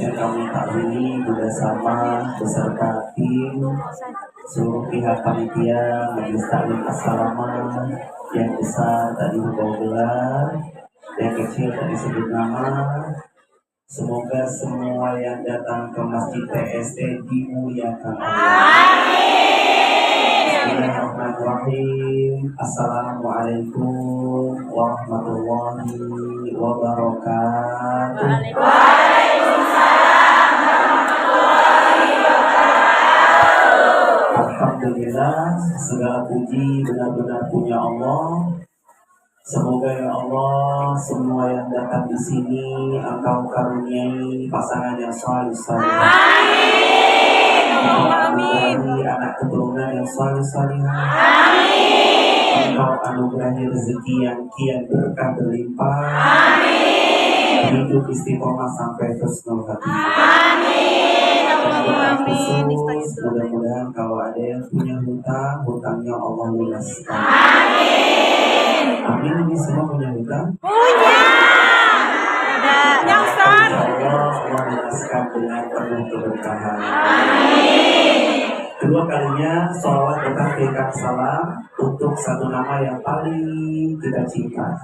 yang kami takwini bersama beserta tim seluruh pihak panitia Majelis Taklim As-Salama, yang besar tadi membawa gelar, yang kecil tadi sebut nama. Semoga semua yang datang ke Masjid PST dimuliakan Allah. Bismillahirrahmanirrahim. Assalamualaikum warahmatullahi wabarakatuh. Waalaikumsalam warahmatullahi wabarakatuh. Alhamdulillah, segala puji benar-benar punya Allah. Semoga ya Allah, semua yang datang di sini Engkau karuniai pasangan yang saleh. Amin. Anak keturunan yang saleh. Amin. Engkau anugerahi rezeki yang kian berkah berlimpah. Amin. Hidup istiqomah sampai husnul khatimah. Amin. Mudah-mudahan kalau ada yang punya hutang, hutangnya Allah lunaskan. Amin. Amin. Ini semua punya hutang? Punya. Yang Allah lunaskan dengan penuh keberkahan. Amin. Kedua kalinya sholawat berkah salam untuk satu nama yang paling kita cinta,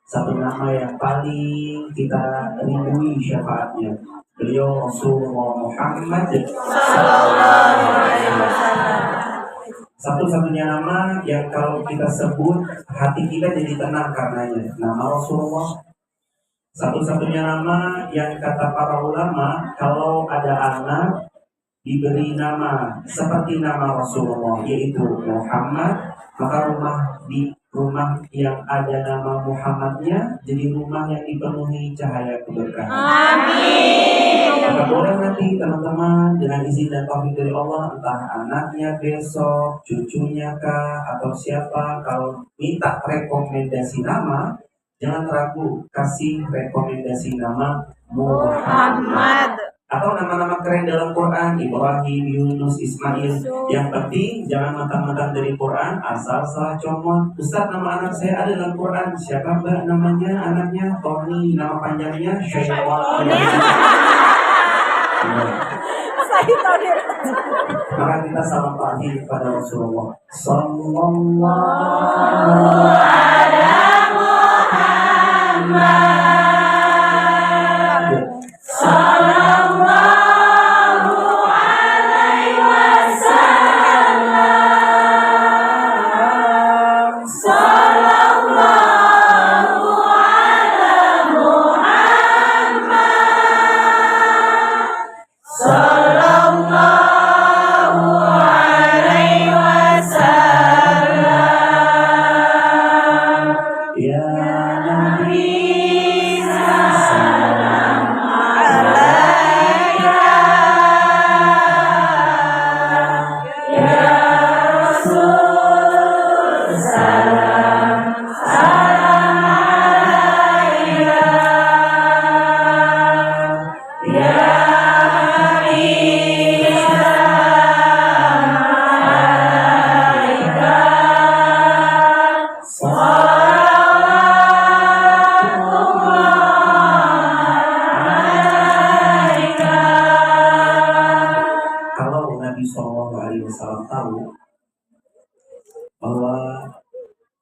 satu nama yang paling kita rindu syafaatnya. Beliau Rasulullah Muhammad sallallahu alaihi wasallam. Satu-satunya nama yang kalau kita sebut hati kita jadi tenang karenanya, nama Rasulullah. Satu-satunya nama yang kata para ulama kalau ada anak diberi nama seperti nama Rasulullah, yaitu Muhammad, maka rumah yang ada nama Muhammadnya jadi rumah yang dipenuhi cahaya keberkahan. Amin. Maka boleh nanti teman-teman dengan izin dan taufik dari Allah, entah anaknya besok, cucunya kah, atau siapa, kalau minta rekomendasi nama, jangan ragu, kasih rekomendasi nama Muhammad. Atau nama-nama keren dalam Quran, Ibrahim, Yunus, Ismail. Yang penting jangan mentang-mentang dari Quran asal salah comot. Ustaz, nama anak saya ada dalam Quran. Siapa mbak namanya? Anaknya Tony, nama panjangnya Syaitan. Maka kita salam pagi kepada Rasulullah sallallahu alaihi Muhammad.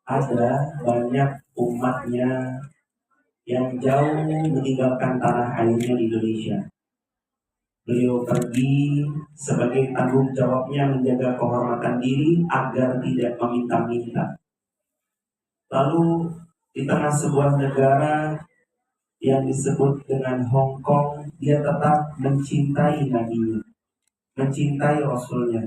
Ada banyak umatnya yang jauh meninggalkan tanah airnya di Indonesia. Beliau pergi sebagai tanggung jawabnya menjaga kehormatan diri agar tidak meminta-minta. Lalu di tengah sebuah negara yang disebut dengan Hong Kong, dia tetap mencintai Nabi-Nya, mencintai Rasulnya.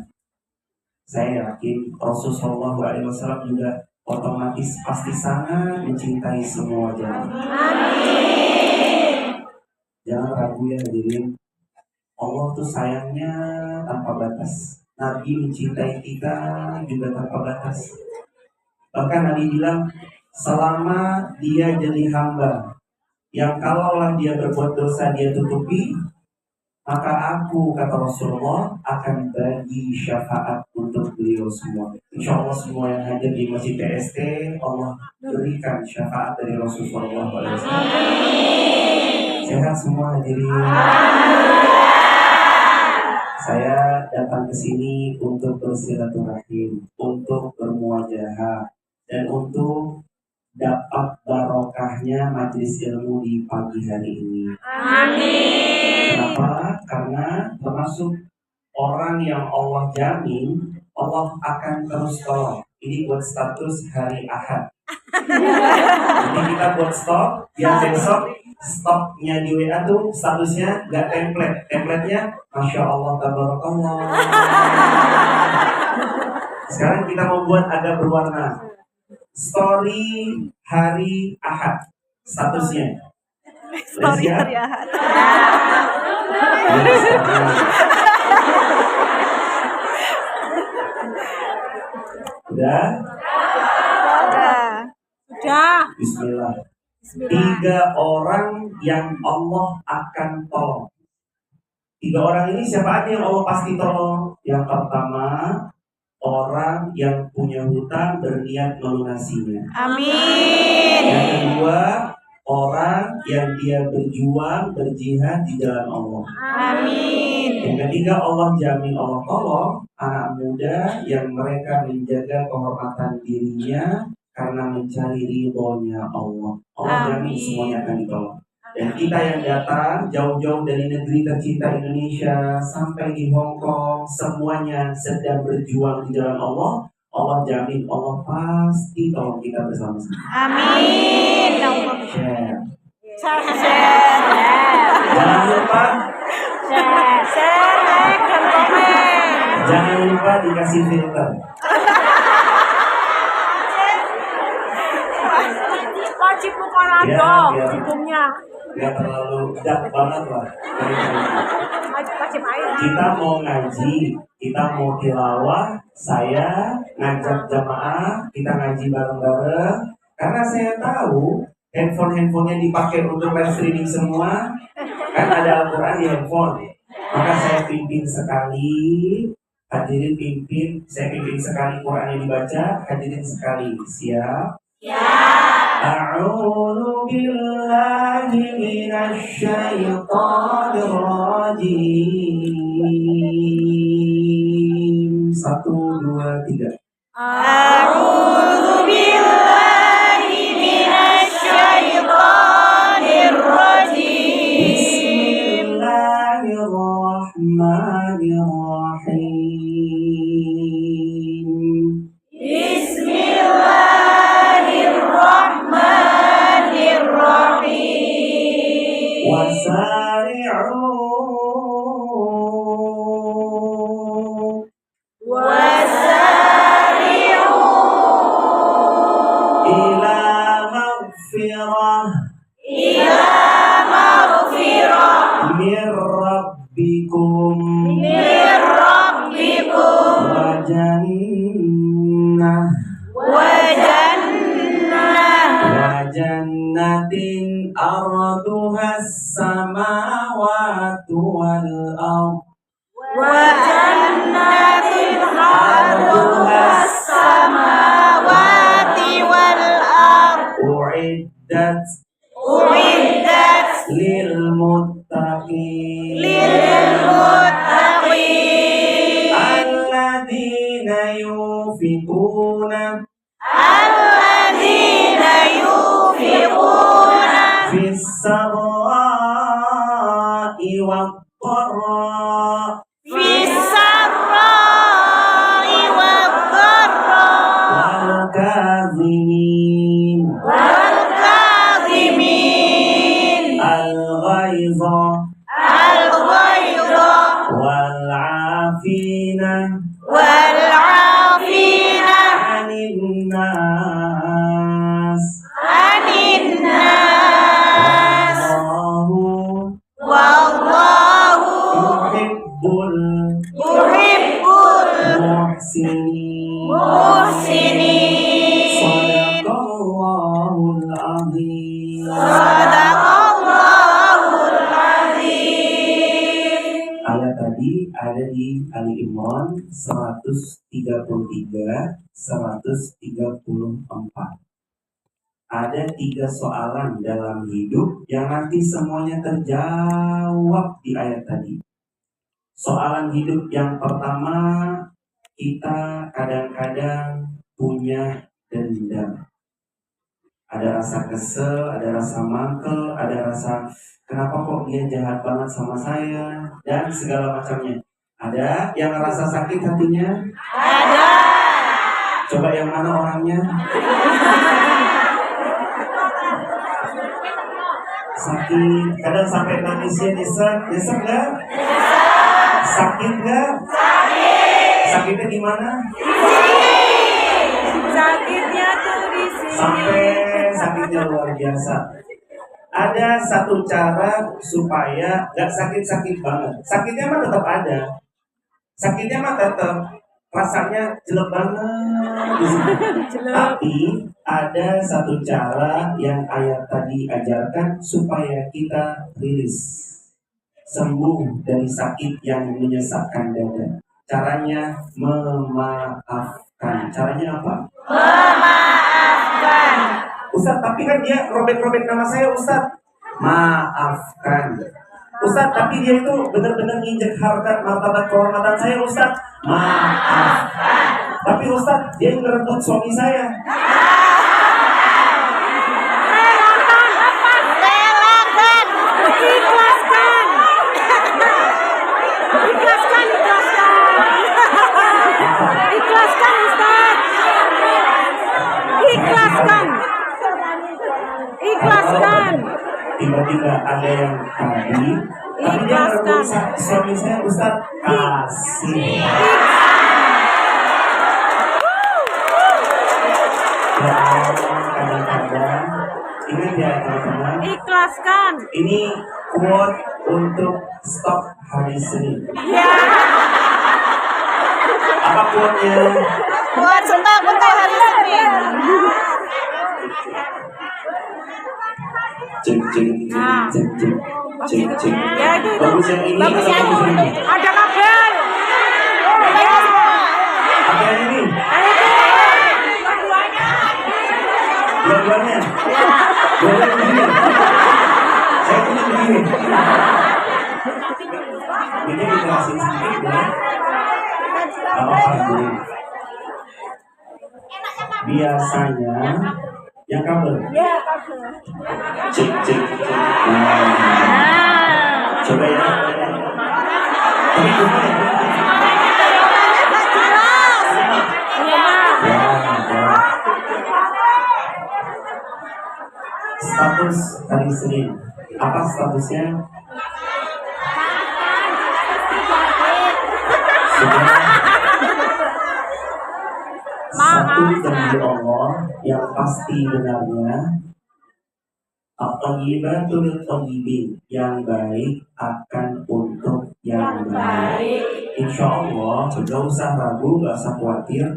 Saya yakin Rasulullah SAW juga otomatis pasti sangat mencintai semua jamaah. Amin. Jangan ragu ya hadirin, Allah tuh sayangnya tanpa batas. Nabi mencintai kita juga tanpa batas. Bahkan Nabi bilang, selama dia jadi hamba yang kalaulah dia berbuat dosa dia tutupi, maka aku, kata Rasulullah, akan bagi syafaat untuk beliau semua. Insya Allah semua yang hadir di Masjid PST, Allah berikan syafaat dari Rasulullah SAW. Sehat semua hadirin. datang ke sini untuk bersilaturahim, untuk bermuajahah, dan untuk dapat barokahnya majelis ilmu di pagi hari ini. Amin. Kenapa? Karena termasuk orang yang Allah jamin Allah akan terus tolong. Ini buat status hari Ahad. Jadi kita buat stop, biar besok stopnya di WA tuh statusnya nggak template. Templatenya Masya Allah, tabarakallah. Sekarang kita mau buat agak berwarna. Story hari Ahad statusnya. Story hari Ahad. Udah? Sudah. Bismillah. 3 orang yang Allah akan tolong. 3 orang ini siapa aja yang Allah pasti tolong? Yang pertama, orang yang punya hutang berniat melunasinya. Amin. Yang kedua, orang yang dia berjuang, berjihad di jalan Allah. Amin. Yang ketiga, Allah jamin Allah tolong anak muda yang mereka menjaga kehormatan dirinya karena mencari ridhonya Allah. Allah jamin semuanya akan ditolong. Dan kita yang datang jauh-jauh dari negeri tercinta Indonesia sampai di Hong Kong, semuanya sedang berjuang di jalan Allah. Allah jamin Allah pasti tolong kita bersama-sama. Amin. Share. Share. Jangan lupa Share, like, dan komen. Jangan lupa dikasih filter. Wajib Mukorado, hukumnya. Gak terlalu dark banget lah. Wajib air. Kita mau ngaji, kita mau tilawah, saya ngajak jamaah, kita ngaji bareng-bareng. Karena saya tahu handphonenya dipakai untuk live streaming semua. Kan ada Al-Quran di handphone. Maka saya pimpin sekali, hadirin pimpin, saya pimpin sekali Quran yang dibaca, hadirin sekali. Siap? Ya. A'udzu billahi minasy syaithanir rajim. 1, 2, 3. A'udzu billahi minasy syaithanir rajim. Bismillahirrahmanirrahim. Bismillahirrahmanirrahim. Wasari'u ila maghfirah min rabbikum wa jannatin arduhas samawati wal ardh uiddat lil muttaqin alladzina yunfiquna fis sarra'i wad dharra wal kadhimin al ghaiza wal 'afina 'anil nas wallahu yuhibbul muhsinin. Shadaqallahul azim. Ayat tadi ada di Ali Imran 133, 134. Ada 3 soalan dalam hidup yang nanti semuanya terjawab di ayat tadi. Soalan hidup yang pertama, kita kadang-kadang punya dendam. Ada rasa kesel, ada rasa mangkel, ada rasa kenapa kok dia jahat banget sama saya, dan segala macamnya. Ada yang ngerasa sakit hatinya? Ada. Coba yang mana orangnya? Sakit, kadang sampai nangisnya nyesek nggak? Sakit nggak? Sakitnya di mana? Sakitnya tuh di sini. Sampai sakitnya luar biasa. Ada satu cara supaya nggak sakit-sakit banget. Sakitnya mah tetap ada. Sakitnya mah tetap rasanya jelek banget di sini. Tapi ada satu cara yang ayat tadi ajarkan supaya kita rilis, sembuh dari sakit yang menyesakkan dada. Caranya memaafkan. Caranya apa? Memaafkan. Ustaz, tapi kan dia robek-robek nama saya, Ustaz. Maafkan. Ustaz, tapi dia itu benar-benar nginjek harkat martabat kehormatan saya, Ustaz. Maafkan. Tapi Ustaz, dia ngerebut suami saya. Relakan. Ikhlaskan. Ikhlaskan, ikhlaskan. Ikhlaskan, Ustaz. Ikhlaskan. Ikhlaskan. Tiba-tiba ada yang tadi, tapi dia ngerebut suami saya, Ustaz. Kasih. Ya, kadang-kadang ingat ya teman-teman, Ikhlaskan. ini quote untuk stok hari Senin. Ya. Apa quote-nya? Buat stok untuk hari Senin. Cek cek cek cek cek cek. Ya itu. Bagus yang ini Bagus atau yang bagus yang ini? ada kabel. Ya. Apa yang ini? Keduanya. Dua-duanya. Dua-duanya begini. Saya punya begini. Ini dikasih sedikit ya. Apa dulu? Biasanya yang kabel. Ya, kabel. Cek cek cek. Nah, coba ya. Tapi gimana ya? Status hari Senin. Apa statusnya? Sudah. Satu janji Allah yang pasti benarnya, at-thayyibatul thayyibin, yang baik akan untuk yang baik. Insya Allah, gak usah ragu, gak usah khawatir.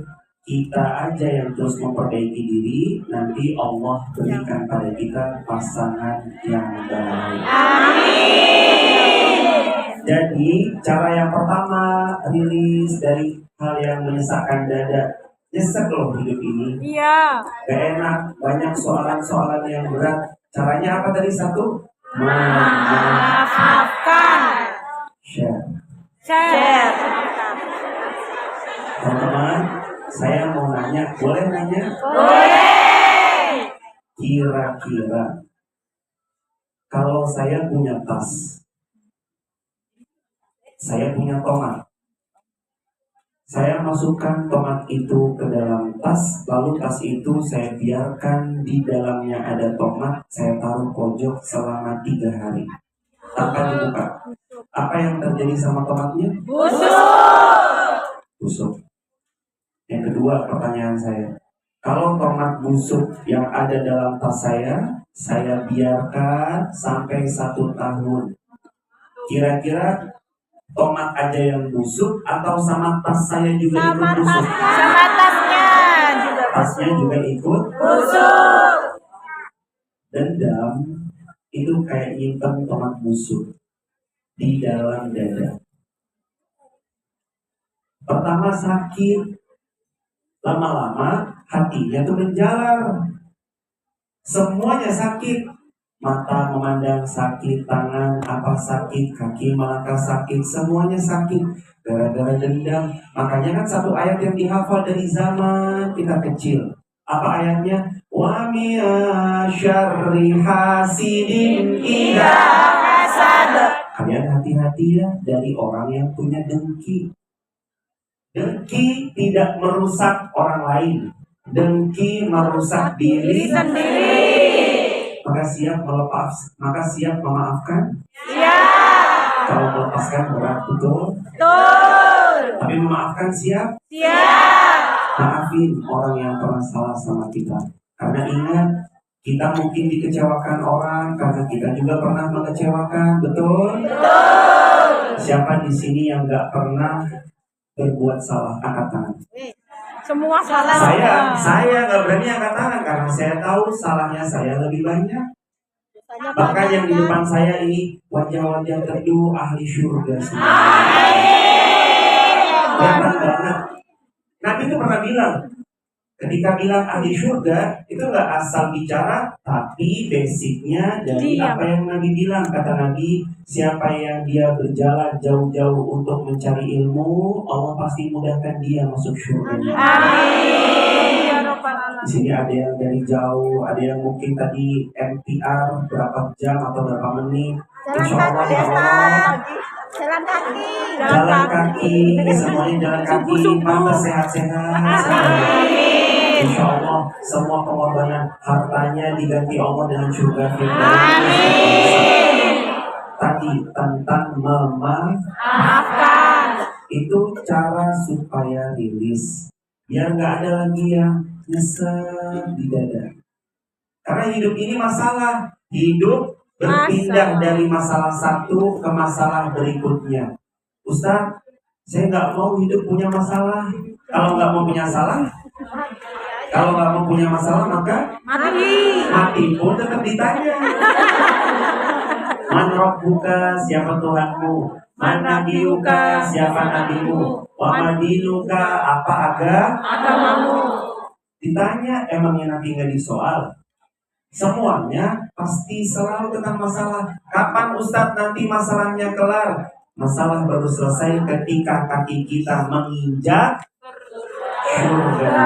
Kita aja yang terus memperbaiki diri, nanti Allah berikan pada kita pasangan yang baik. Jadi cara yang pertama, rilis dari hal yang menyesakkan dada. Nyesek loh hidup ini, Iya. gak enak, banyak soalan-soalan yang berat. Caranya apa tadi? Satu, Maafkan. share. Share. Teman-teman, saya mau nanya, boleh nanya? Boleh. Kira-kira kalau saya punya tas, saya punya tomat, saya masukkan tomat itu ke dalam tas, lalu tas itu saya biarkan di dalamnya ada tomat, saya taruh pojok selama 3 hari tanpa dibuka. Apa yang terjadi sama tomatnya? Busuk. Yang kedua, pertanyaan saya, kalau tomat busuk yang ada dalam tas saya biarkan sampai 1 tahun, kira-kira tomat aja yang busuk atau sama tas saya juga ikut busuk? Sama tasnya juga Tasnya juga ikut. busuk. Dendam itu kayak nyimpen tomat busuk di dalam dada. Pertama sakit, lama-lama hatinya tuh menjalar. Semuanya sakit. Mata memandang sakit, tangan apa kepala sakit, kaki melangkah sakit, semuanya sakit gara-gara dendam. Makanya kan satu ayat yang dihafal dari zaman kita kecil. Apa ayatnya? Wa min syarri hasidin idza hasad. Kalian hati-hati ya dari orang yang punya dengki. Dengki tidak merusak orang lain. Dengki merusak diri sendiri. Maka siap memaafkan. Siap. Kalau melepaskan berat, betul. Betul. Tapi memaafkan siap. Siap. Maafin orang yang pernah salah sama kita. Karena ingat, kita mungkin dikecewakan orang karena kita juga pernah mengecewakan, betul? Betul. Siapa di sini yang nggak pernah berbuat salah? Angkat tangan. Semua salah. Saya nggak berani angkat tangan karena saya tahu salahnya saya lebih banyak. Bahkan yang di depan saya ini wajah-wajah teduh ahli surga semua. Gampang banget. Nabi itu pernah bilang, ketika bilang ahli surga itu nggak asal bicara, tapi basicnya dari apa yang Nabi bilang. Kata Nabi, siapa yang dia berjalan jauh-jauh untuk mencari ilmu, Allah pasti mudahkan dia masuk surga. Di sini ada yang dari jauh, ada yang mungkin tadi MTR berapa jam atau berapa menit. Insya Allah ya Allah. Jalan kaki, semuanya jalan kaki, mantap sehat-sehat. Insya Allah semua pengorbanan hartanya diganti Allah dengan surga Firdaus. Tadi tentang memaafkan, itu cara supaya rilis, biar nggak ada lagi yang nyesel di dada. Karena hidup ini masalah, hidup berpindah dari masalah satu ke masalah berikutnya. Ustaz, saya nggak mau hidup punya masalah. Kalau nggak mau punya masalah, maka mati pun tetap ditanya. Man rabbuka, siapa Tuhanmu? Man nabiyuka, siapa nabimu? Wa madinuka, apa agamamu? Ditanya, emangnya Nabi nggak disoal? Semuanya pasti selalu tentang masalah. Kapan Ustadz nanti masalahnya kelar? Masalah baru selesai ketika kaki kita menginjak surga.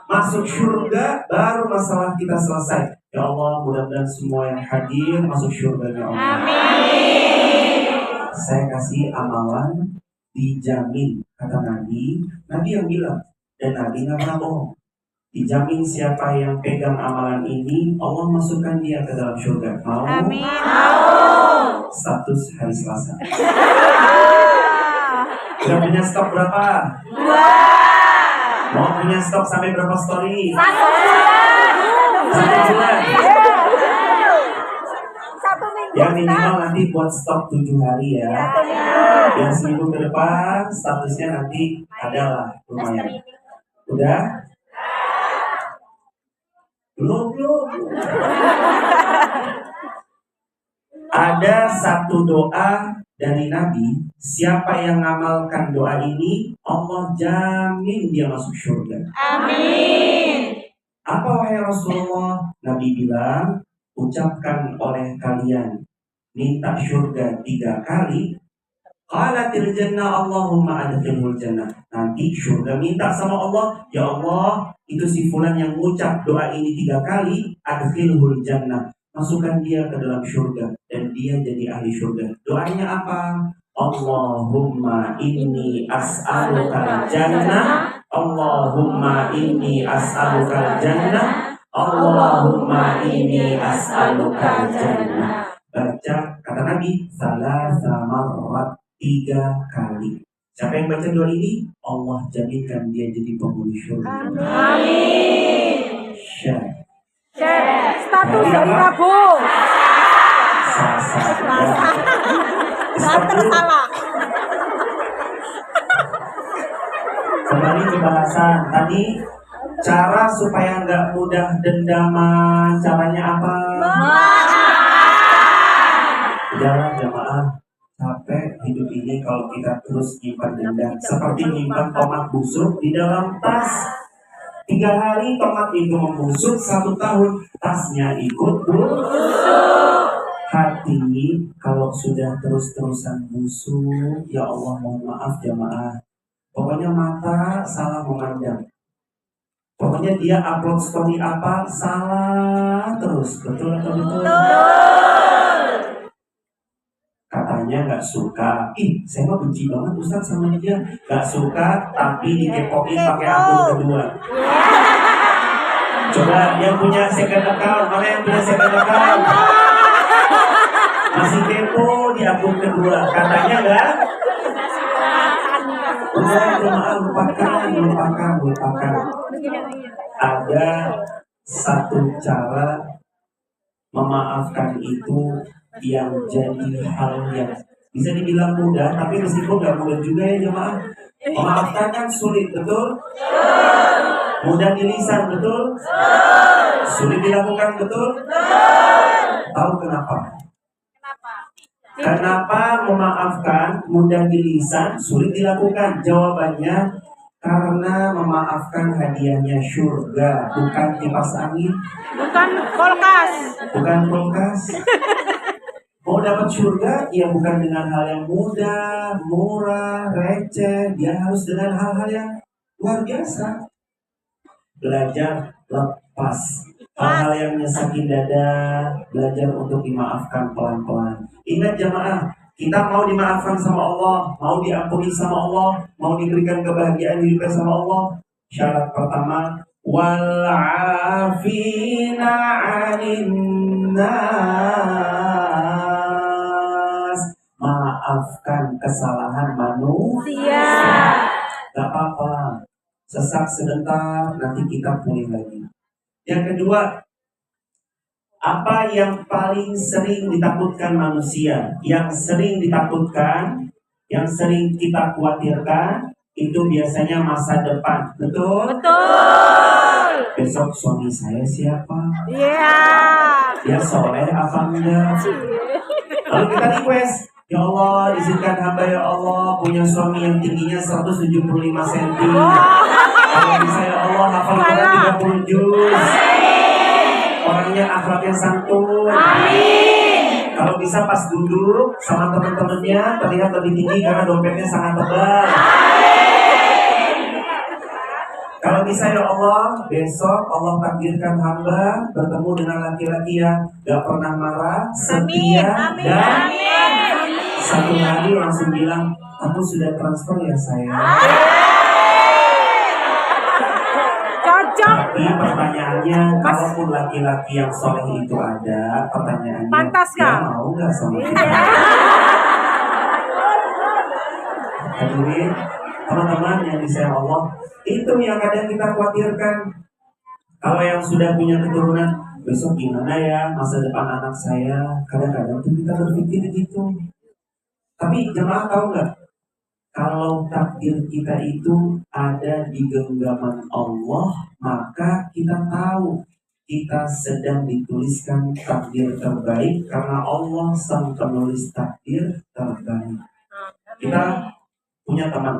Masuk surga baru masalah kita selesai. Ya Allah, mudah-mudahan semua yang hadir masuk surga ya Allah. Amin. Saya kasih amalan dijamin, kata Nabi. Nabi yang bilang, dan Nabi nggak pernah bohong. Dijamin siapa yang pegang amalan ini, Allah masukkan dia ke dalam surga. Mau? Amin. Mau. Status hari Selasa. Udah punya stok berapa? 2. Mau punya stok sampai berapa story? 1 bulan. 1 bulan. Yang minimal nanti buat stok 7 hari ya. Yang seminggu ke depan statusnya nanti adalah lumayan. Udah? Belum. Ada satu doa dari Nabi, siapa yang ngamalkan doa ini, Allah jamin dia masuk surga. Amin. Apa wahai Rasulullah? Nabi bilang, ucapkan oleh kalian, minta surga 3 kali. Qalatil jannah Allahumma adkhilhul jannah. Nanti surga minta sama Allah, ya Allah, itu si fulan yang mengucap doa ini 3 kali, adkhilhul jannah, masukkan dia ke dalam surga dan dia jadi ahli surga. Doanya apa? Allahumma inni as'alukal jannah, Allahumma inni as'alukal jannah, Allahumma inni as'alukal jannah. Baca, kata Nabi, salasa marrat, 3 kali. Siapa yang baca doa ini, Allah jaminkan dia jadi penghuni surga. Amin. Share. Status dari Rabu. Salah. Kembali ke bahasan tadi, cara supaya nggak mudah dendaman, caranya apa? Jangan jamaah, capek hidup ini kalau kita terus nyimpan dendam. Seperti nyimpan tomat busuk di dalam tas. 3 hari tomat itu membusuk, 1 tahun tasnya ikut busuk. hati kalau sudah terus-terusan busuk, ya Allah mohon maaf jamaah. Pokoknya mata salah memandang. Pokoknya dia upload story apa salah terus, betul atau betul? Katanya nggak suka. Saya mah benci banget Ustaz sama dia. Nggak suka, tapi dikepoin pakai akun kedua. Coba yang punya second account, mana yang punya second account? Masih kepo di akun kedua, katanya nggak? Udah jemaah lupakan. Ada satu cara memaafkan itu yang jadi hal yang bisa dibilang mudah, tapi meskipun nggak mudah juga ya jemaah. Memaafkan kan sulit, betul? Mudah di lisan, betul? Sulit dilakukan, betul? Tahu kenapa? Kenapa memaafkan mudah di lisan, sulit dilakukan? Jawabannya karena memaafkan hadiahnya surga, bukan kipas angin, Bukan kulkas. bukan kulkas. Mau dapat surga, ya bukan dengan hal yang mudah, murah, receh. Dia harus dengan hal-hal yang luar biasa. Belajar lepas hal-hal yang nyesakin dada, belajar untuk dimaafkan pelan-pelan. Ingat jamaah, kita mau dimaafkan sama Allah, mau diampuni sama Allah, mau diberikan kebahagiaan hidupnya sama Allah. Syarat pertama, wal afina 'anil nas. Maafkan kesalahan manusia. Gak apa-apa, sesak sebentar, nanti kita pulih lagi. Yang kedua, apa yang paling sering ditakutkan manusia? Yang sering ditakutkan, yang sering kita khawatirkan, itu biasanya masa depan. Betul? Betul. Besok suami saya siapa? Iya. Dia soleh apa enggak? Lalu kita request, ya Allah, izinkan hamba ya Allah punya suami yang tingginya 175 cm. Kalau bisa ya Allah hafal Quran 30 juz. Orangnya akhlaknya santun. Amin. Kalau bisa pas duduk sama teman-temannya terlihat lebih tinggi karena dompetnya sangat tebal. Kalau bisa ya Allah, besok Allah takdirkan hamba bertemu dengan laki-laki yang gak pernah marah, setia, dan satu hari langsung bilang, aku sudah transfer ya sayang. Cocok. Tapi pertanyaannya, kalaupun laki-laki yang soleh itu ada, pertanyaannya, Pantas dia nggak? mau nggak sama kita? Hadirin, teman-teman yang disayang Allah, itu yang kadang kita khawatirkan. Kalau yang sudah punya keturunan, besok gimana ya masa depan anak saya? Kadang-kadang tuh kita berpikir gitu. Tapi jemaah tahu nggak? Kalau takdir kita itu ada di genggaman Allah, maka kita tahu kita sedang dituliskan takdir terbaik karena Allah sang penulis takdir terbaik. Kita punya teman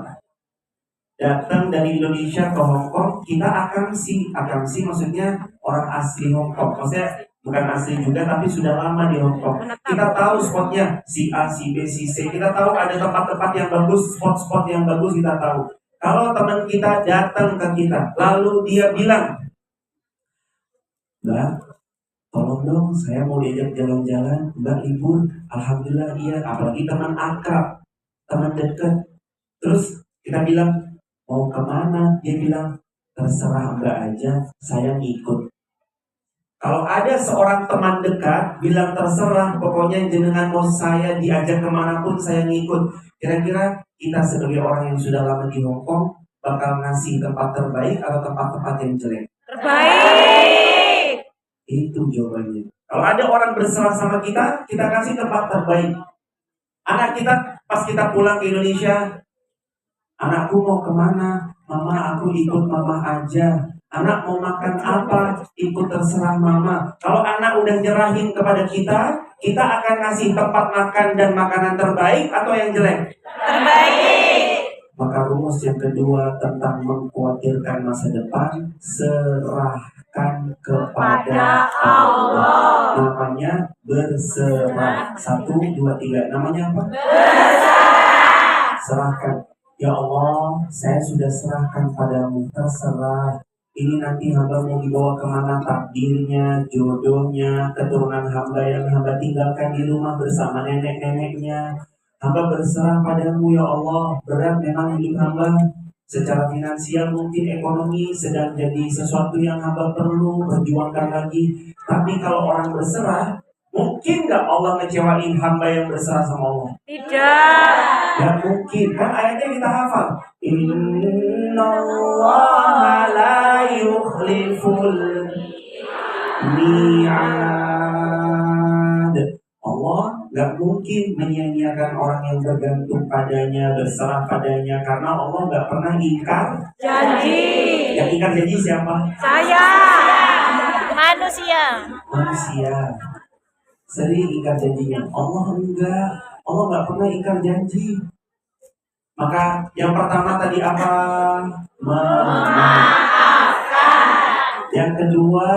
datang dari Indonesia ke Hong Kong, kita akamsi maksudnya orang asli Hong Kong, maksudnya bukan asli juga tapi sudah lama di Hong Kong. Kita tahu spotnya si A, si B, si C. Kita tahu ada tempat-tempat yang bagus, spot-spot yang bagus kita tahu. Kalau teman kita datang ke kita, lalu dia bilang, Mbak, tolong dong, saya mau diajak jalan-jalan, Mbak libur. Alhamdulillah iya, apalagi teman akrab, teman dekat. Terus kita bilang, mau kemana? Dia bilang, terserah Mbak aja, saya ngikut. Kalau ada seorang teman dekat bilang terserah, pokoknya jenengan mau saya diajak kemanapun saya ngikut. Kira-kira kita sebagai orang yang sudah lama di Hong Kong bakal ngasih tempat terbaik atau tempat-tempat yang jelek? Terbaik. Itu jawabannya. Kalau ada orang berserah sama kita, kita kasih tempat terbaik. Anak kita pas kita pulang ke Indonesia, anakku mau kemana? Mama, aku ikut mama aja. Anak mau makan apa? Ikut terserah mama. Kalau anak udah nyerahin kepada kita, kita akan ngasih tempat makan dan makanan terbaik atau yang jelek? Terbaik. Maka rumus yang kedua tentang mengkhawatirkan masa depan, serahkan serahkan kepada Allah. Namanya berserah. 1, 2, 3. Namanya apa? Serahkan. Ya Allah, saya sudah serahkan padamu. Terserah. Ini nanti hamba mau dibawa kemana takdirnya, jodohnya, keturunan hamba yang hamba tinggalkan di rumah bersama nenek-neneknya. Hamba berserah padamu ya Allah. Berat memang hidup hamba. Secara finansial mungkin ekonomi sedang jadi sesuatu yang hamba perlu perjuangkan lagi. Tapi kalau orang berserah, mungkin nggak Allah ngecewain hamba yang berserah sama Allah? Tidak. Gak mungkin. Kan ayatnya kita hafal. Innallaha la yukhliful mi'ad. Allah gak mungkin menyia-nyiakan orang yang bergantung padanya, berserah padanya. Karena Allah gak pernah ingkar Janji. Yang ingkar janji siapa? Saya. Manusia. Manusia. Sering ingkar janjinya. Allah enggak. Allah gak pernah ingkar janji. Maka yang pertama tadi apa? Memaafkan. Yang kedua,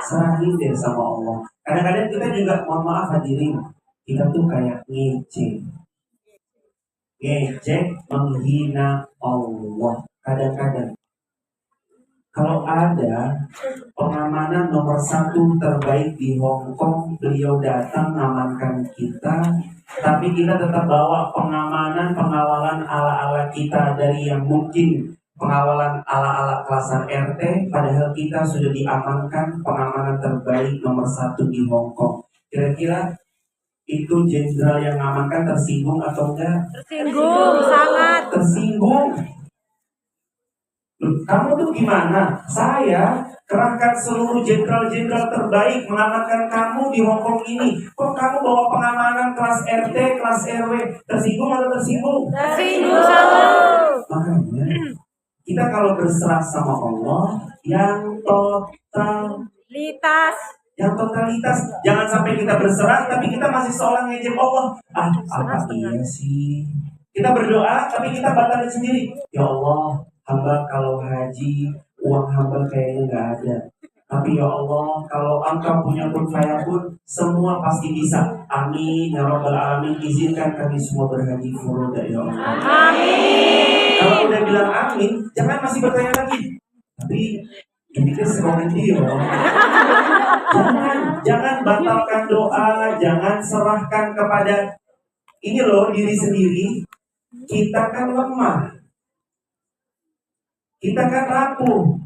serahin deh sama Allah. Kadang-kadang kita juga, mohon maaf hadirin, kita tuh kayak ngecek menghina Allah. Kadang-kadang kalau ada pengamanan nomor 1 terbaik di Hong Kong, beliau datang mengamankan kita, tapi kita tetap bawa pengawalan ala-ala kita dari yang mungkin pengawalan ala-ala kelasan RT, padahal kita sudah diamankan pengamanan terbaik nomor 1 di Hong Kong. Kira-kira itu jenderal yang mengamankan tersinggung atau enggak? Tersinggung, sangat. Tersinggung. Kamu tuh gimana? Saya kerahkan seluruh jenderal-jenderal terbaik mengamankan kamu di Hong Kong ini. Kok kamu bawa pengamanan kelas RT, kelas RW? Tersinggung atau tersinggung? Tersinggung sangat. Makanya kita kalau berserah sama Allah yang Litas. totalitas. Jangan sampai kita berserah tapi kita masih seorang ngejek Allah. Apa iya sih? Kita berdoa tapi kita batalin sendiri. Ya Allah, hamba kalau haji, uang hamba kayaknya nggak ada. Tapi ya Allah, kalau Engkau punya kun fayakun, semua pasti bisa. Amin ya Rabbal Alamin. Izinkan kami semua berhaji furoda ya Allah. Amin. Kalau udah bilang amin, jangan masih bertanya lagi. Tapi ini kan sekolah dia. Jangan batalkan doa, jangan serahkan kepada ini loh diri sendiri. Kita kan lemah. Kita kan rapuh.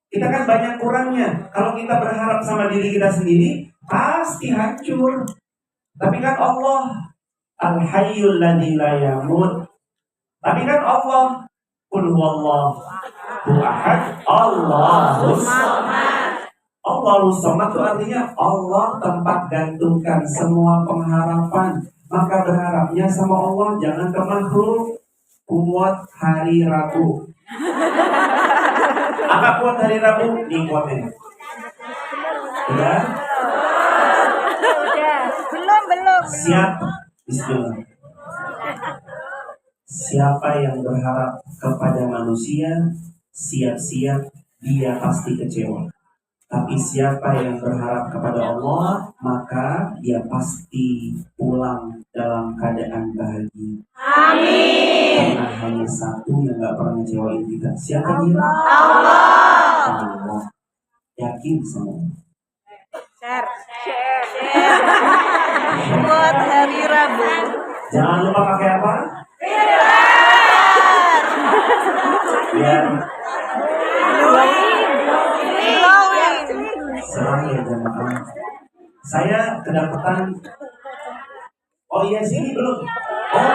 Kita kan banyak kurangnya. Kalau kita berharap sama diri kita sendiri, pasti hancur. Tapi kan Allah Al-Hayyul Ladzi la yamut. Tapi kan Allah Qul huwallahu ahad, Allahus samad. Allahus samad itu artinya Allah tempat gantungkan semua pengharapan. Maka berharapnya sama Allah, jangan ke makhluk. Kuat hari Rabu. Apa kuat hari Rabu? Nikmatin. Udah? Belum. Siap? Bismillah. Siapa yang berharap kepada manusia, siap-siap dia pasti kecewa. Tapi siapa yang berharap kepada Allah, maka dia pasti pulang dalam keadaan bahagia. Amin. Karena hanya satu yang gak pernah ngecewain kita. Siapa dia? Allah. Yakin semua. Share. Buat hari Rabu. Jangan lupa pakai apa? Biar serang ya jamaah. Saya kedapatan. Oh iya sini belum. Oh,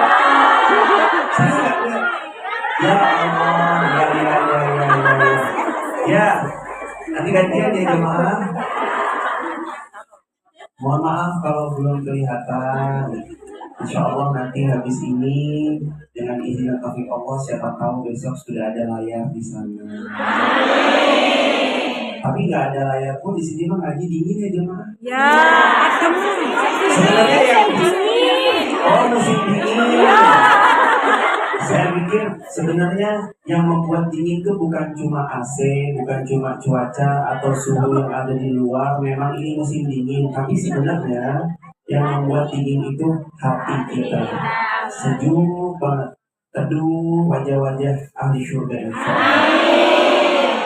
saya nggak lihat. Ya Allah, ya. Ya, nanti gantian ya jamaah. Mohon maaf kalau belum kelihatan. Insya Allah nanti habis ini dengan izin dan taufik Allah, siapa tahu besok sudah ada layar di sana. Tapi nggak ada layar pun di sini mah ngaji dingin ya jemaah. Ya, adem. Sebenarnya yang dingin. oh musim dingin. Saya pikir Sebenarnya yang membuat dingin itu bukan cuma AC, bukan cuma cuaca atau suhu yang ada di luar. Memang ini musim dingin, tapi sebenarnya yang membuat dingin itu hati kita. Sejuk banget, teduh wajah-wajah ahli surga insya Allah.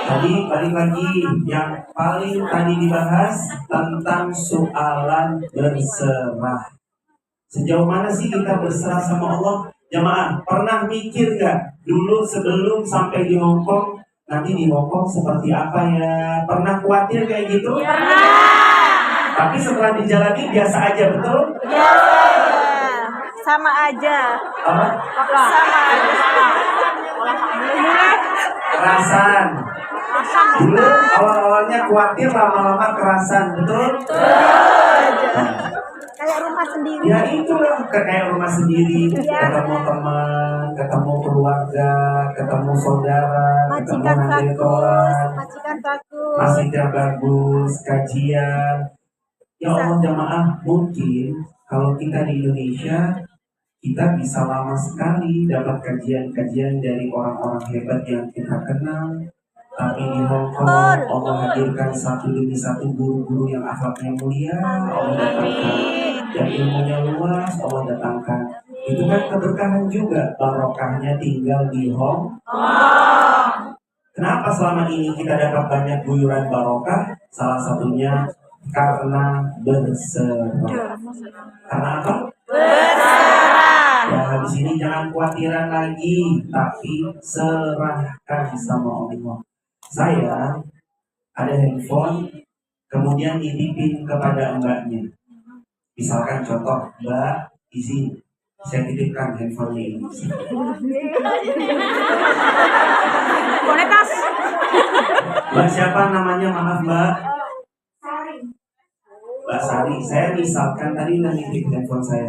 Tadi balik lagi yang paling tadi dibahas tentang soalan berserah. Sejauh mana sih kita berserah sama Allah? Jamaah, pernah mikir gak dulu sebelum sampai di Hongkong, nanti di Hongkong seperti apa ya? Pernah khawatir kayak gitu? Pernah. Tapi setelah dijalani biasa aja, betul? Biasa aja. Sama aja. Apa? Sama aja. Kerasan. Dulu awal-awalnya khawatir, lama-lama kerasan, betul? Kayak rumah sendiri. Ya itulah kayak rumah sendiri, ketemu teman, ketemu keluarga, ketemu saudara, ketemu Majikan bagus. restoran, Majikan bagus. masjidnya bagus, kajian. Ya Allah jamaah, mungkin kalau kita di Indonesia, kita bisa lama sekali dapat kajian-kajian dari orang-orang hebat yang kita kenal. Tapi di Hongkong Allah hadirkan satu demi satu guru-guru yang akhlaknya mulia, Allah datangkan, yang ilmunya luas, Allah datangkan. Itu kan keberkahan juga, barokahnya tinggal di Hongkong. Kenapa selama ini kita dapat banyak guyuran barokah? Salah satunya karena berserah. Karena apa? Ya, di sini jangan khawatiran lagi, tapi serahkan sama Allah. Saya ada handphone, kemudian dititipin kepada mbaknya. Misalkan contoh, Mbak, isi, saya titipkan handphonenya ini. Kualitas. Mbak siapa namanya? Maaf Mbak. Mbak Sari. Saya misalkan tadi udah nitip handphone saya.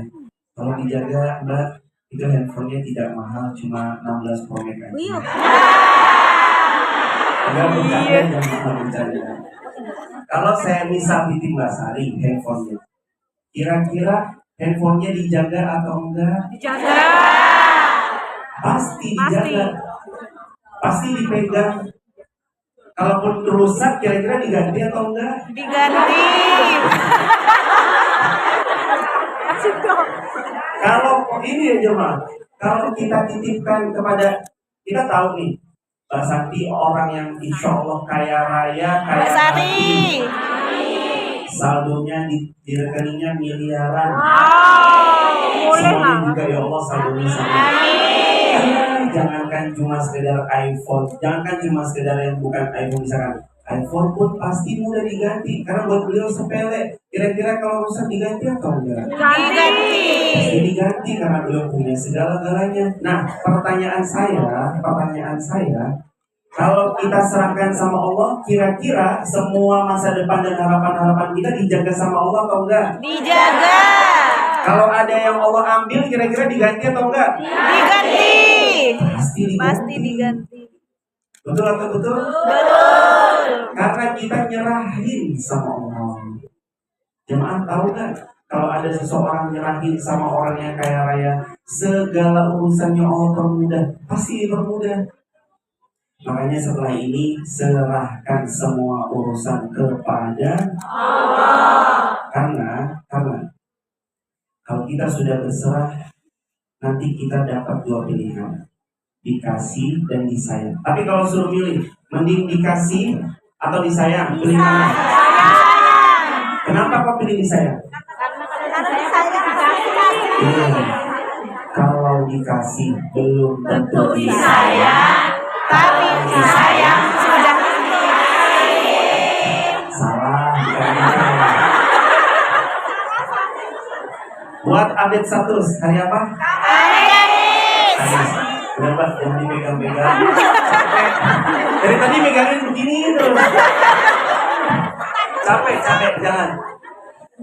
Tolong dijaga Mbak, itu handphonenya tidak mahal, cuma 16 Pro Max aja. Enggak bercanda, jangan bercanda. Kalau saya misal titip Mbak Sari handphonenya, kira-kira handphonenya dijaga atau enggak? Dijaga. Pasti dijaga. Pasti dipegang. Kalaupun rusak, kira-kira diganti atau enggak? Diganti. Kalau ini ya jemaah, kalau kita titipkan kepada, kita tahu nih, Mbak Santi orang yang insya Allah kaya raya, kaya Mbak Sari. hati, saldonya di rekeningnya miliaran. Boleh Semuanya nggak? juga ya Allah saldonya sama. Jangankan cuma sekedar iPhone, jangankan cuma sekedar yang bukan iPhone, misalkan iPhone pun pasti mudah diganti karena buat beliau sepele. Kira-kira kalau rusak diganti atau enggak? Diganti. Pasti diganti karena beliau punya segala-galanya. Nah, pertanyaan saya, kalau kita serahkan sama Allah, kira-kira semua masa depan dan harapan-harapan kita dijaga sama Allah atau enggak? Dijaga. Kalau ada yang Allah ambil, kira-kira diganti atau enggak? Diganti. Pasti diganti. Pasti diganti. Betul atau betul? Betul. Karena kita nyerahin sama Allah. Jemaah tahu nggak? Kalau ada seseorang nyerahin sama orang yang kaya raya, segala urusannya Allah permudah, pasti dipermudah. Makanya setelah ini serahkan semua urusan kepada Allah. Karena kalau kita sudah berserah, nanti kita dapat dua pilihan, dikasih dan disayang. Tapi kalau suruh milih, mending dikasih atau disayang, pilih mana? Kenapa kok pilih disayang? Kalau dikasih belum tentu disayang, Tapi disayang sudah. salah. Bukan gitu. Buat update status hari apa? Kamis. Udah Mbak, jangan dipegang-pegang. Capek. Dari tadi megangin begini terus. Capek, jangan.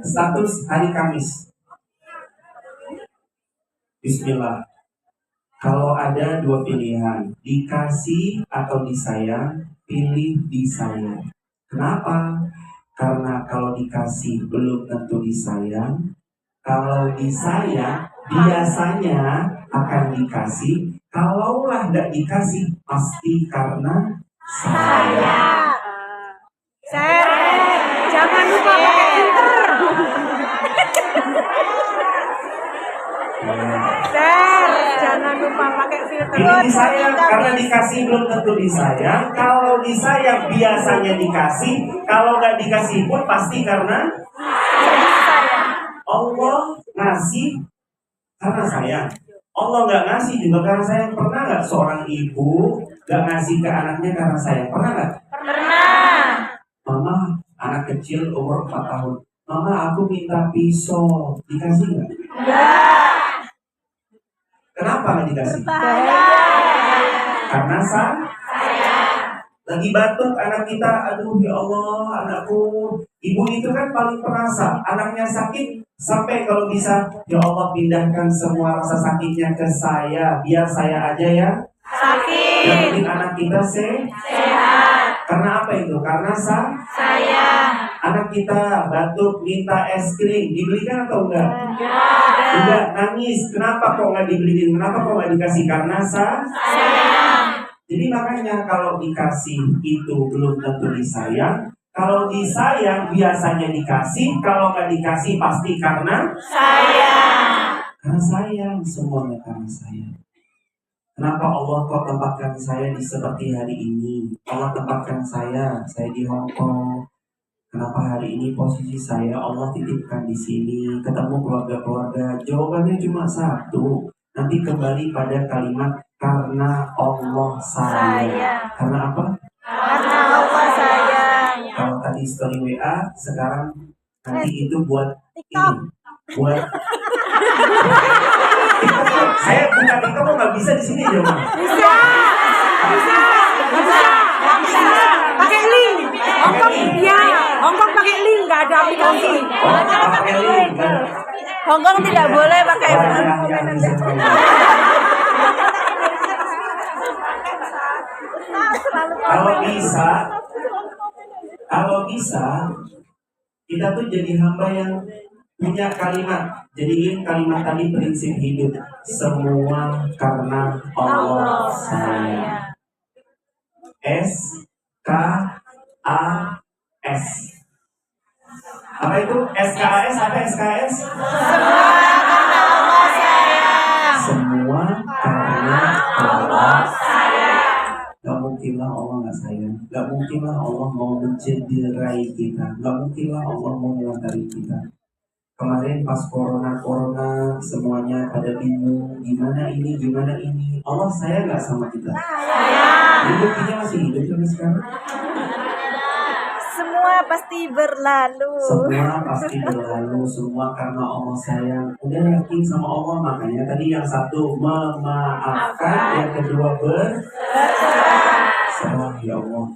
Status hari Kamis. Bismillah. Kalau ada dua pilihan, dikasih atau disayang, pilih disayang. Kenapa? Karena kalau dikasih belum tentu disayang. Kalau disayang, biasanya akan dikasih. Kalaulah nggak dikasih, pasti karena Saya. Ser, jangan lupa pakai filter. Ser, jangan lupa pakai filter. Ini disayang karena dikasih belum tentu disayang. Kalau disayang biasanya dikasih. Kalau nggak dikasih pun pasti karena Allah ngasih karena sayang. Allah nggak ngasih juga karena sayang. Pernah nggak seorang ibu nggak ngasih ke anaknya karena sayang? Pernah nggak? Pernah. Mama, anak kecil umur 4 tahun. Mama, aku minta pisau. Dikasih nggak? Enggak. Kenapa nggak dikasih? Bahaya. Karena lagi batuk anak kita, aduh ya Allah anakku. Ibu itu kan paling perasa, anaknya sakit sampai kalau bisa, ya Allah pindahkan semua rasa sakitnya ke saya, biar saya aja ya. Sakit. Yang penting anak kita Sehat. Karena apa itu? Karena Sayang. anak kita batuk minta es krim, dibelikan atau enggak? Enggak. Enggak, nangis. Kenapa kok nggak dibeliin? Kenapa kok nggak dikasih? Karena Sayang. Jadi makanya kalau dikasih itu belum tentu disayang. Kalau disayang biasanya dikasih. Kalau nggak dikasih pasti karena Sayang. karena sayang, semuanya karena sayang. Kenapa Allah kok tempatkan saya di seperti hari ini? Allah tempatkan saya di Hong Kong. Kenapa hari ini posisi saya Allah titipkan di sini, ketemu keluarga-keluarga? Jawabannya cuma satu. Nanti kembali pada kalimat karena Allah sayang. Sayang. Karena apa? Karena Allah sayang. Kalau tadi story WA, sekarang nanti itu buat TikTok. ini, buat TikTok. Saya buka TikTok kok nggak bisa di sini ya, Mas? Bisa. Bisa. Bisa. Bisa. Pakai link. Hongkong ya. Hongkong pakai link, nggak ada aplikasi. Oh, pakai link. Hongkong tidak boleh pakai Kalau bisa, kita tuh jadi hamba yang punya kalimat. Jadiin kalimat tadi prinsip hidup. Semua karena Allah sayang. SKAS. Apa itu? SKAS apa SKS? Semua karena Allah sayang. Gak mungkinlah Allah gak sayang. Gak mungkinlah Allah mau mencederai kita. Gak mungkinlah Allah mau melantari kita. Kemarin pas corona semuanya pada bingung gimana ini. Allah sayang gak sama kita? Sayang. Buktinya masih hidup sampai sekarang. Semua pasti berlalu. Semua pasti berlalu, semua karena Allah sayang. Udah yakin sama Allah, makanya tadi yang satu memaafkan, yang kedua berserah. Ya Allah,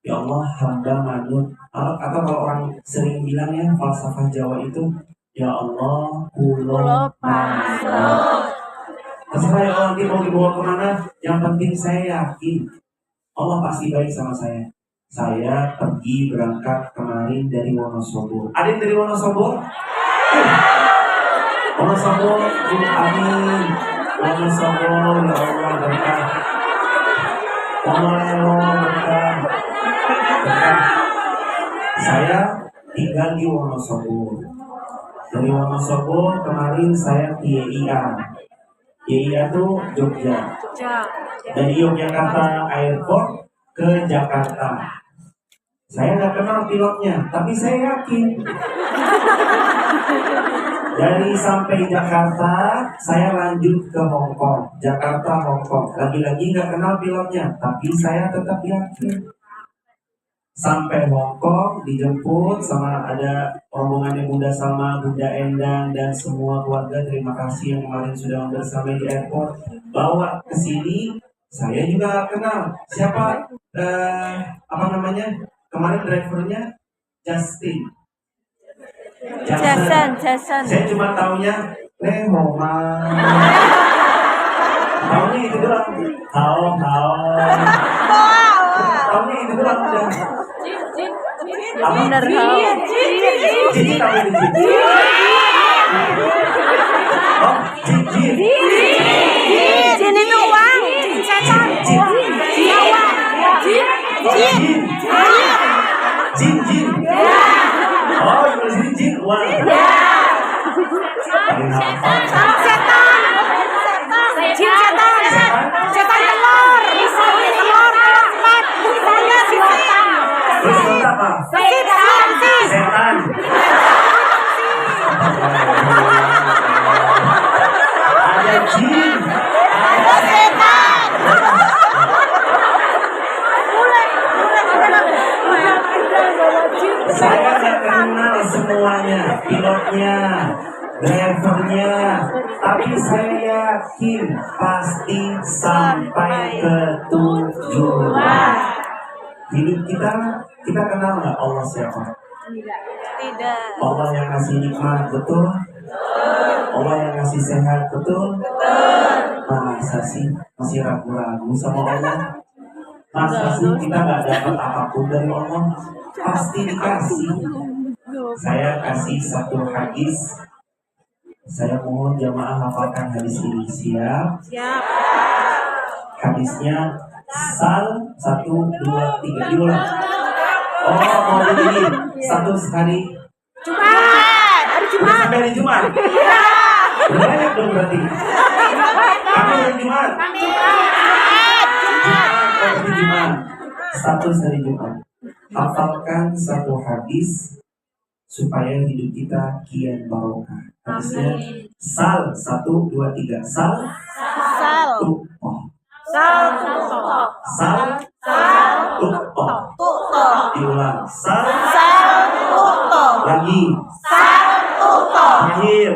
ya Allah hamba manut. Atau kalau orang sering bilang ya falsafah Jawa itu, ya Allah kulo pasrah. Terserah ya Allah, nanti mau dibawa kemana, yang penting saya yakin Allah pasti baik sama saya. Saya pergi berangkat kemarin dari Wonosobo. Ada yang dari Wonosobo? Wonosobo, amin. Wonosobo, ya Allah berkah. Wonosobo berkah. Saya tinggal di Wonosobo. Dari Wonosobo kemarin saya ke YIA. YIA itu Jogja. Dari Yogyakarta Airport ke Jakarta. Saya nggak kenal pilotnya, tapi saya yakin. Dari sampai Jakarta, saya lanjut ke Hong Kong. Jakarta, Hong Kong. Lagi-lagi nggak kenal pilotnya, tapi saya tetap yakin. Sampai Hong Kong, dijemput sama ada rombongannya Bunda Salma, Bunda Endang, dan semua keluarga. Terima kasih yang kemarin sudah bersama di airport. Bawa ke sini, saya juga kenal. Siapa? Apa namanya? Kemarin drivernya Jason. Saya cuma taunya Lehoma. Taunya itu doang. Taunya itu doang udah. Bener kau. Cici tahu itu Cici. Oh, Cici. Jin itu apa? Setan. Jin setan. Setan telur. Telur empat. Saya setan. Terus apa? Setan. Setan. Ada jin. Saya nggak kenal semuanya, pilotnya, drivernya, tapi saya yakin pasti sampai ke tujuan. Hidup kita kenal nggak Allah siapa? Tidak. Allah yang ngasih nikmat, betul? Allah yang ngasih sehat, betul? Masa sih masih ragu-ragu sama Allah? Masa sih kita nggak dapat apapun dari Allah? Pasti dikasih. Saya kasih satu hadis. Saya mohon jamaah hafalkan hadis ini. Siap? Siap. Hadisnya Sal 1, 2, 3 diulang. Oh, mau begini. Satu hari. Jumat. Hari Jumat. Sampai hari Jumat. Banyak dong berarti. Kami hari Jumat. Hari Jumat. Status hari Jumat. Hafalkan satu hadis supaya hidup kita kian barokah. Hadisnya Sal 1, 2, 3. Sal. Tuh. Sal. Sal. Tuh. Diulang. Sal. Lagi. Terakhir.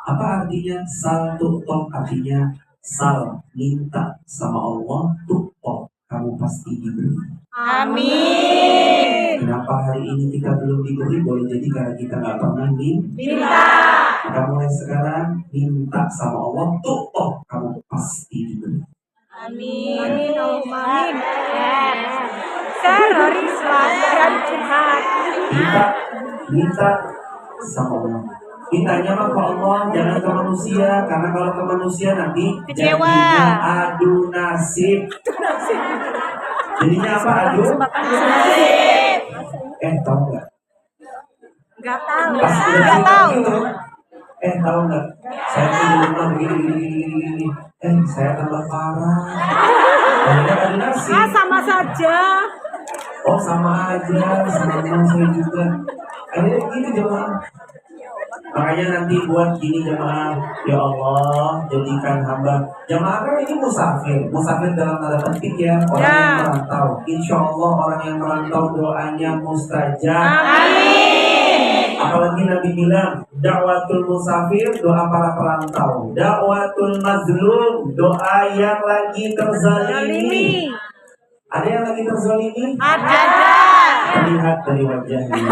Apa artinya sal tu'toh? Artinya sal, minta sama Allah, tu'toh, kamu pasti diberi. Amin. Kenapa hari ini kita belum diberi? Boleh jadi karena kita nggak pernah minta. Maka mulai sekarang minta sama Allah, tu'toh, kamu pasti diberi. Amin. Amin. Teroris hari Jumat. Minta sama Allah. Mintanya mah ke Allah, jangan ke manusia, karena kalau ke manusia nanti Kecewa. jadinya adu nasib. Jadinya apa adu? Tahu nggak? Gak tahu. Pas udah Gak cerita tahu. gitu, tahu nggak? Saya tuh di rumah begini. Saya tambah parah. Akhirnya adu nasib. Sama saja. Oh sama aja, sama saya juga. Akhirnya gini jemaah. Makanya nanti buat gini jemaah, ya Allah jadikan hamba. Jemaah kan ini musafir dalam tanda petik ya, orang yang merantau. Insya Allah orang yang merantau doanya mustajab. Amin. Apalagi Nabi bilang, dakwatul musafir doa para perantau, dakwatul mazlum doa yang lagi terzalimi. Ada yang lagi terzalimi? Ada. Terlihat dari wajahnya.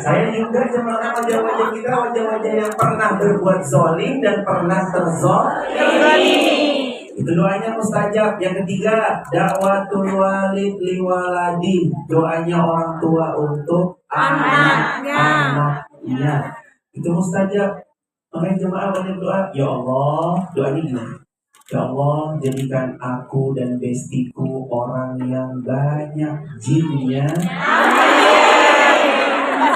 Saya juga jemaah wajah-wajah kita, wajah-wajah yang pernah berbuat zolim dan pernah terzolimi. Itu doanya mustajab. Yang ketiga, dakwatul walid liwaladi, doanya orang tua untuk anaknya. Itu mustajab. Makanya jemaah banyak doa. Ya Allah, doanya gini. Ya Allah, jadikan aku dan bestiku orang yang banyak jinnya.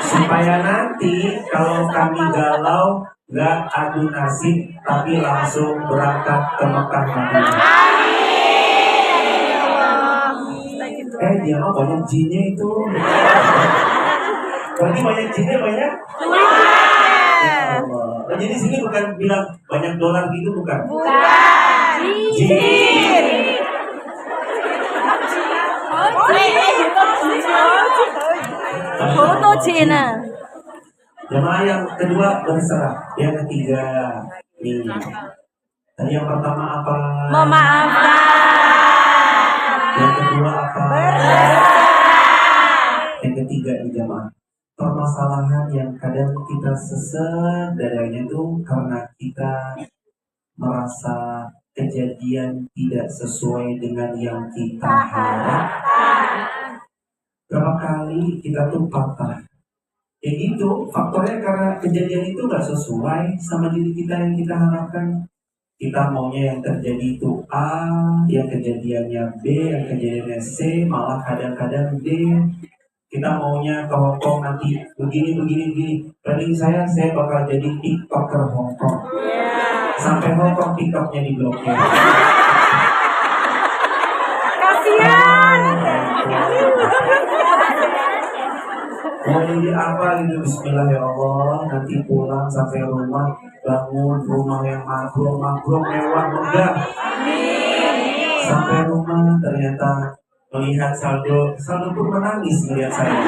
Supaya nanti kalau kami galau gak adu nasib tapi langsung berangkat ke Mekah Madinah. Dia mah banyak jinnya itu. Berarti banyak jinnya banyak? Ya Allah. Jadi sini bukan bilang banyak dolar gitu, bukan? Jin. Foto Cina. Jemaah yang kedua berserah, yang ketiga nih. Tadi yang pertama apa? Memaafkan. Yang kedua apa? Yang ketiga nih jemaah. Permasalahan yang kadang kita sesat dadanya tuh karena kita merasa kejadian tidak sesuai dengan yang kita harapkan. Berapa kali kita tuh patah. Ya gitu, faktornya karena kejadian itu gak sesuai sama diri kita yang kita harapkan. Kita maunya yang terjadi itu A, yang kejadiannya B, yang kejadiannya C, malah kadang-kadang D. kita maunya ke Hongkong nanti begini. Planning saya bakal jadi TikToker Hongkong. Sampai Hongkong TikToknya diblokir. Kasihan. Mau jadi apa gitu, bismillah ya Allah. Nanti pulang sampai rumah, bangun rumah yang makro mewah megah. Sampai rumah ternyata melihat saldo pun menangis melihat saya.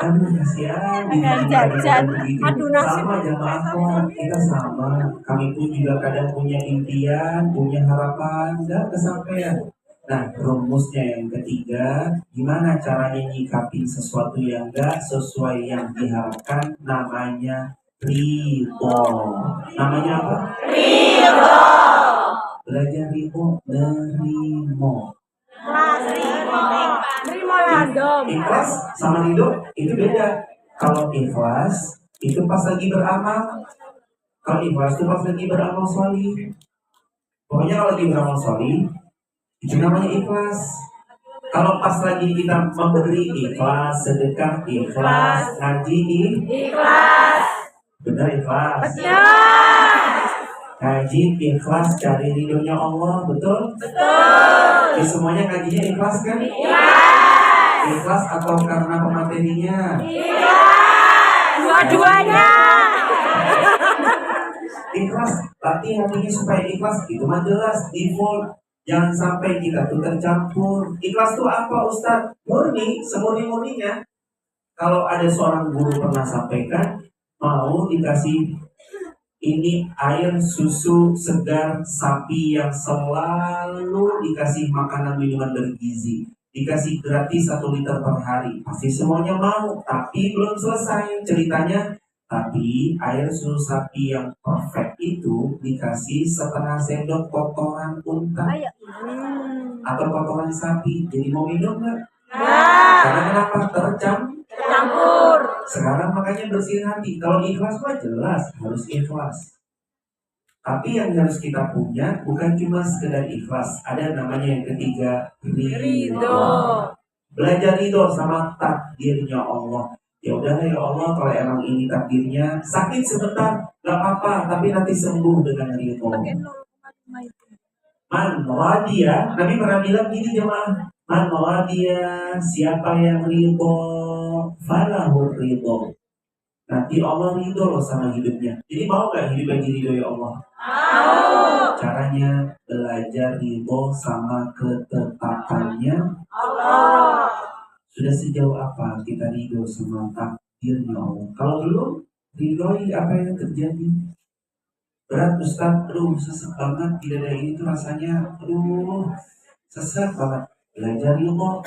Aduh kasihan, Aduh, nasib. sama jamaah kita sama. Kami pun juga kadang punya impian, punya harapan, nggak kesampaian. Nah, rumusnya yang ketiga, gimana caranya nyikapin sesuatu yang nggak sesuai yang diharapkan? Namanya ridho. Namanya apa? Ridho. Belajar ridho, nerimo. Nerimo ladom. Ikhlas sama ridho itu beda. Kalau ikhlas itu pas lagi beramal. Kalau ikhlas itu pas lagi beramal sholih. Pokoknya kalau lagi beramal sholih itu namanya ikhlas. Kalau pas lagi kita memberi ikhlas, sedekah ikhlas, ngaji Ikhlas. benar ikhlas. Ngaji ikhlas, cari ridhonya Allah, betul? Betul. Semuanya ngajinya ikhlas kan? Ikhlas atau karena pematerinya? Dua-duanya. Ikhlas, latih hatinya supaya ikhlas. Itu mah jelas, default. Jangan sampai kita tuh tercampur. Ikhlas itu apa Ustaz? Murni, semurni-murninya. Kalau ada seorang guru pernah sampaikan, mau dikasih ini air susu segar sapi yang selalu dikasih makanan minuman bergizi, dikasih gratis 1 liter per hari, pasti semuanya mau. Tapi belum selesai ceritanya. Tapi air susu sapi yang perfect itu dikasih setengah sendok kotoran unta atau kotoran sapi. Jadi mau minum nggak? Karena kenapa? Tercampur. Sekarang makanya bersihin hati. Kalau ikhlas mah jelas harus ikhlas. Tapi yang harus kita punya bukan cuma sekedar ikhlas. Ada namanya yang ketiga, ridho. Belajar ridho sama takdirnya Allah. Ya udah ya Allah, kalau emang ini takdirnya, sakit sebentar gak apa-apa, tapi nanti sembuh dengan ridho. Man radiya, Nabi pernah bilang gini jemaah, man radiya, siapa yang ridho, falahur ridho. Nanti Allah ridho loh sama hidupnya. Jadi mau gak hidup lagi ridho ya Allah? Mau. Caranya belajar ridho sama ketetapannya Allah. Sudah sejauh apa kita ridho sama takdirnya Allah? Kalau belum, ridhoi apa yang terjadi. Berat Ustaz, aduh sesek banget, tidak ada ini tuh rasanya, aduh sesek banget. Belajar ridho.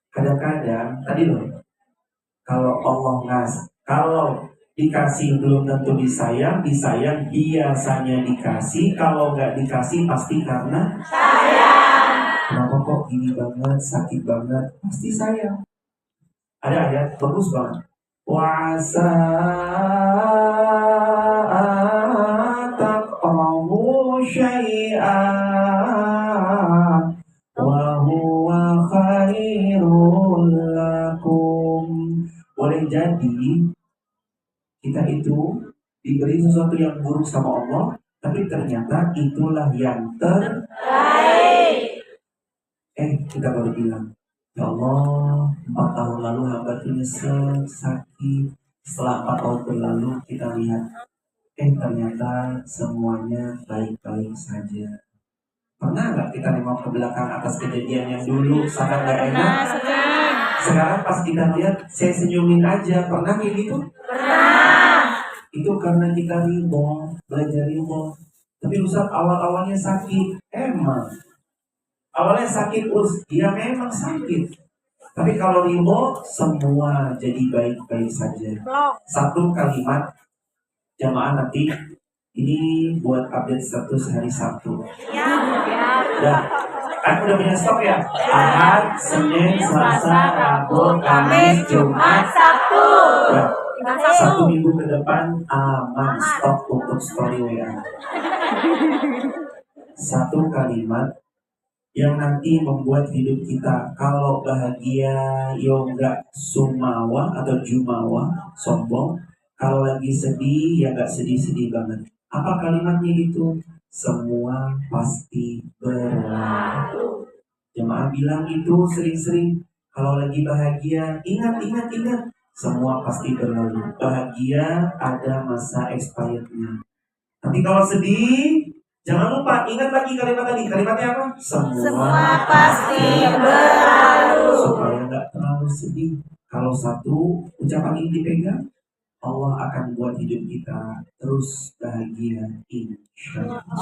Kadang-kadang, tadi loh, kalau Allah kalau dikasih belum tentu disayang biasanya dikasih, kalau nggak dikasih pasti karena sayang. Kenapa kok gini banget, sakit banget? Pasti sayang. Ada ayat bagus banget. Wa'asa taqrabu syai'an wa huwa khairul lakum. Boleh jadi kita itu diberi sesuatu yang buruk sama Allah, tapi ternyata itulah yang terbaik. Kita baru bilang, ya Allah, 4 tahun lalu hamba itu nyesel, sakit. Setelah 4 tahun berlalu kita lihat, ternyata semuanya baik-baik saja. Pernah nggak kita nengok ke belakang atas kejadian yang dulu sangat gak enak? Sekarang pas kita lihat, saya senyumin aja. Pernah kayak gitu? Pernah. Itu karena kita ridho, belajar ridho. Tapi Ustaz awal-awalnya sakit, emang. Awalnya sakit, dia memang sakit. Tapi kalau ridho, semua jadi baik-baik saja. Satu kalimat, jamaah nanti, ini buat update status hari Sabtu. Udah, kan udah punya stok ya? Ahad, Senin, Selasa, Rabu, Kamis, Jumat, Sabtu. Udah, 1 minggu ke depan aman stok untuk story WA. Satu kalimat yang nanti membuat hidup kita kalau bahagia yoga sumawa atau jumawa sombong, kalau lagi sedih ya gak sedih-sedih banget. Apa kalimatnya itu? Semua pasti berlalu. Jemaah bilang itu sering-sering. Kalau lagi bahagia, ingat, semua pasti berlalu. Bahagia ada masa expirednya. Tapi kalau sedih, jangan lupa ingat lagi kalimat tadi. Kalimatnya apa? Semua pasti berlalu. Supaya nggak terlalu sedih. Kalau satu ucapan ini dipegang, Allah akan buat hidup kita terus bahagia, insya Allah.